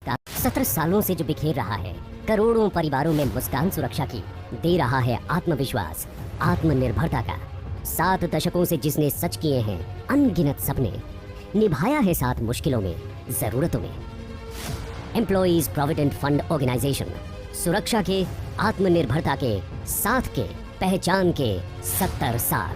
का 17 सालों से जो बिखेर रहा है, करोड़ों परिवारों में मुस्कान सुरक्षा की, दे रहा है आत्मविश्वास, आत्मनिर्भरता का। 7 दशकों से जिसने सच किए हैं अनगिनत सपने, निभाया है साथ मुश्किलों में, जरूरतों में। एम्प्लॉइज प्रोविडेंट फंड ऑर्गेनाइजेशन, सुरक्षा के, आत्मनिर्भरता के, साथ के, पहचान के 70 साल।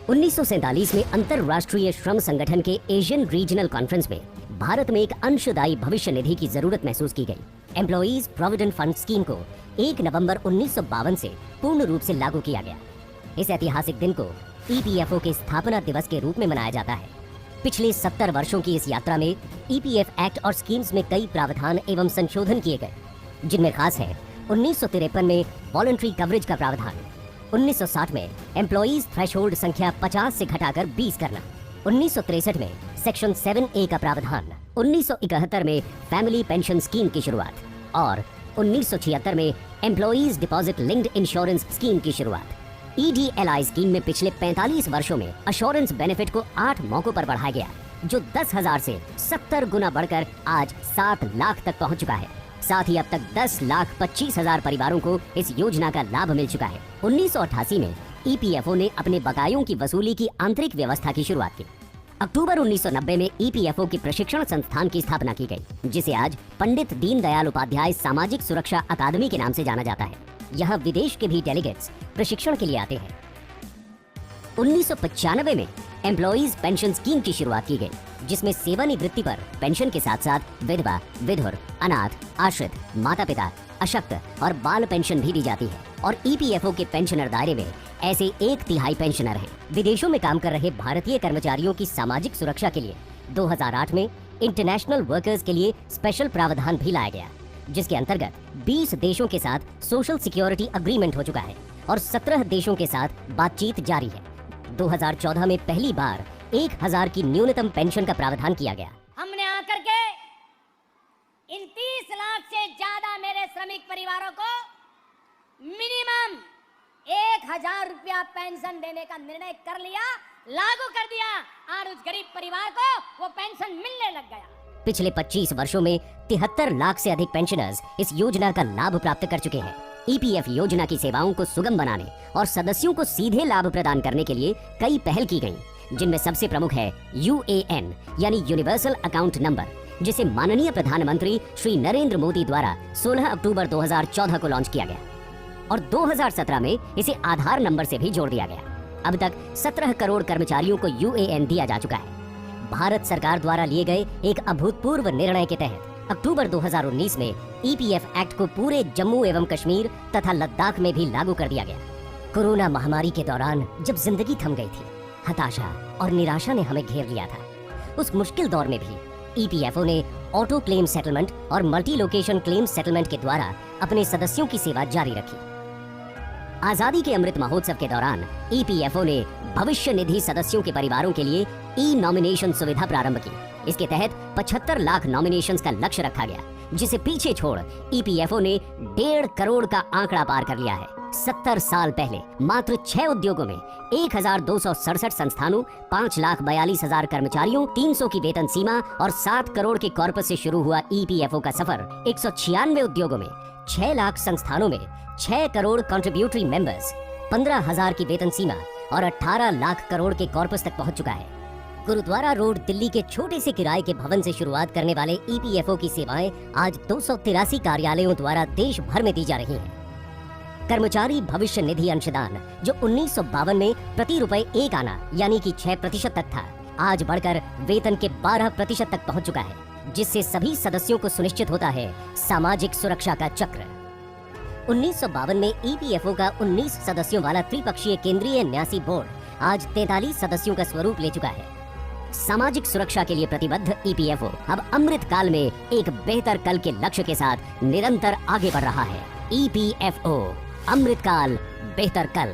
1947 में अंतरराष्ट्रीय श्रम संगठन के एशियन रीजनल कॉन्फ्रेंस में भारत में एक अंशदायी भविष्य निधि की जरूरत महसूस की गई। एम्प्लॉइज प्रोविडेंट फंड स्कीम को 1 नवंबर 1952 से पूर्ण रूप से लागू किया गया। इस ऐतिहासिक दिन को ईपीएफओ के स्थापना दिवस के रूप में मनाया जाता है। पिछले 70 वर्षों की इस यात्रा में ईपीएफ एक्ट और स्कीम्स में कई प्रावधान एवं संशोधन किए गए, जिनमें खास है 1953 में वॉलंटरी कवरेज का प्रावधान, 1960 में एम्प्लॉइज थ्रेशोल्ड संख्या 50 से घटाकर 20 करना, 1963 में सेक्शन 7A का प्रावधान, 1971 में फैमिली पेंशन स्कीम की शुरुआत और 1976 में employees deposit linked insurance scheme की शुरुआत। ईडीएलआई स्कीम में पिछले 45 वर्षों में अश्योरेंस बेनिफिट को 8 मौकों पर बढ़ाया गया, जो 10,000 से 70 गुना बढ़कर आज 7 लाख तक पहुंच चुका है। साथ ही अब तक 10,25,000 परिवारों को इस योजना का लाभ मिल चुका है। 1988 में ईपीएफओ ने अपने बकायों की वसूली की आंतरिक व्यवस्था की शुरुआत की। अक्टूबर 1990 में ईपीएफओ के प्रशिक्षण संस्थान की स्थापना की गई, जिसे आज पंडित दीनदयाल उपाध्याय सामाजिक सुरक्षा अकादमी के नाम से जाना जाता है। यहाँ विदेश के भी डेलीगेट्स प्रशिक्षण के लिए आते हैं। 1995 में एम्प्लॉइज पेंशन स्कीम की शुरुआत की गई, जिसमें सेवानिवृत्ति पर पेंशन के साथ साथ विधवा, विधुर, अनाथ, आश्रित, माता पिता, अशक्त और बाल पेंशन भी दी जाती है। और ईपीएफओ के पेंशनर दायरे में ऐसे 1/3 पेंशनर हैं। विदेशों में काम कर रहे भारतीय कर्मचारियों की सामाजिक सुरक्षा के लिए 2008 में इंटरनेशनल वर्कर्स के लिए स्पेशल प्रावधान भी लाया गया, जिसके अंतर्गत 20 देशों के साथ सोशल सिक्योरिटी अग्रीमेंट हो चुका है और 17 देशों के साथ बातचीत जारी है। 2014 में पहली बार 1000 की न्यूनतम पेंशन का प्रावधान किया गया। हमने आकर के इन 30 लाख से ज्यादा मेरे श्रमिक परिवारों को मिनिमम 1000 रुपया पेंशन देने का निर्णय कर लिया, लागू कर दिया और उस गरीब परिवार को वो पेंशन मिलने लग गया। पिछले 25 वर्षों में 73 लाख से अधिक पेंशनर्स इस योजना का लाभ प्राप्त कर चुके हैं। ईपीएफ योजना की सेवाओं को सुगम बनाने और सदस्यों को सीधे लाभ प्रदान करने के लिए कई पहल की गई, जिनमें सबसे प्रमुख है यूएएन यानी यूनिवर्सल अकाउंट नंबर, जिसे माननीय प्रधानमंत्री श्री नरेंद्र मोदी द्वारा 16 अक्टूबर 2014 को लॉन्च किया गया और 2017 में इसे आधार नंबर से भी जोड़ दिया गया। अब तक 17 करोड़ कर्मचारियों को यूएएन दिया जा चुका है। भारत सरकार द्वारा लिए गए एक अभूतपूर्व निर्णय के तहत अक्टूबर 2019 में ईपीएफ एक्ट को पूरे जम्मू एवं कश्मीर तथा लद्दाख में भी लागू कर दिया गया। कोरोना महामारी के दौरान जब जिंदगी थम गई थी, हताशा और निराशा ने हमें घेर लिया था, उस मुश्किल दौर में भी ईपीएफओ ने ऑटो क्लेम सेटलमेंट और मल्टी लोकेशन क्लेम सेटलमेंट के द्वारा अपने सदस्यों की सेवा जारी रखी। आजादी के अमृत महोत्सव के दौरान ईपीएफओ ने भविष्य निधि सदस्यों के परिवारों के लिए ई नॉमिनेशन सुविधा प्रारंभ की। इसके तहत 75 लाख नॉमिनेशंस का लक्ष्य रखा गया, जिसे पीछे छोड़ ईपीएफओ ने 1.5 करोड़ का आंकड़ा पार कर लिया है। 70 साल पहले मात्र 6 उद्योगों में 1267 संस्थानों, 5,42,000 कर्मचारियों, 300 की वेतन सीमा और 7 करोड़ के कॉर्पस से शुरू हुआ ईपीएफओ का सफर 196 उद्योगों में 6 लाख संस्थानों में 6 करोड़ कंट्रीब्यूटरी मेंबर्स, 15,000 की वेतन सीमा और 18 लाख करोड़ के कॉर्पस तक पहुंच चुका है। गुरुद्वारा रोड दिल्ली के छोटे से किराए के भवन से शुरुआत करने वाले ईपीएफओ की सेवाएं आज 283 कार्यालयों द्वारा देश भर में दी जा रही हैं। कर्मचारी भविष्य निधि अंशदान, जो 1952 में प्रति रुपए 1 आना यानी कि 6% तक था, आज बढ़कर वेतन के 12% तक पहुंच चुका है, जिससे सभी सदस्यों को सुनिश्चित होता है सामाजिक सुरक्षा का चक्र। 1952 में ईपीएफओ का 19 सदस्यों वाला त्रिपक्षीय केंद्रीय न्यासी बोर्ड आज 43 सदस्यों का स्वरूप ले चुका है। सामाजिक सुरक्षा के लिए प्रतिबद्ध ईपीएफओ अब अमृत काल में एक बेहतर कल के लक्ष्य के साथ निरंतर आगे बढ़ रहा है। ईपीएफओ, अमृत काल, बेहतर कल।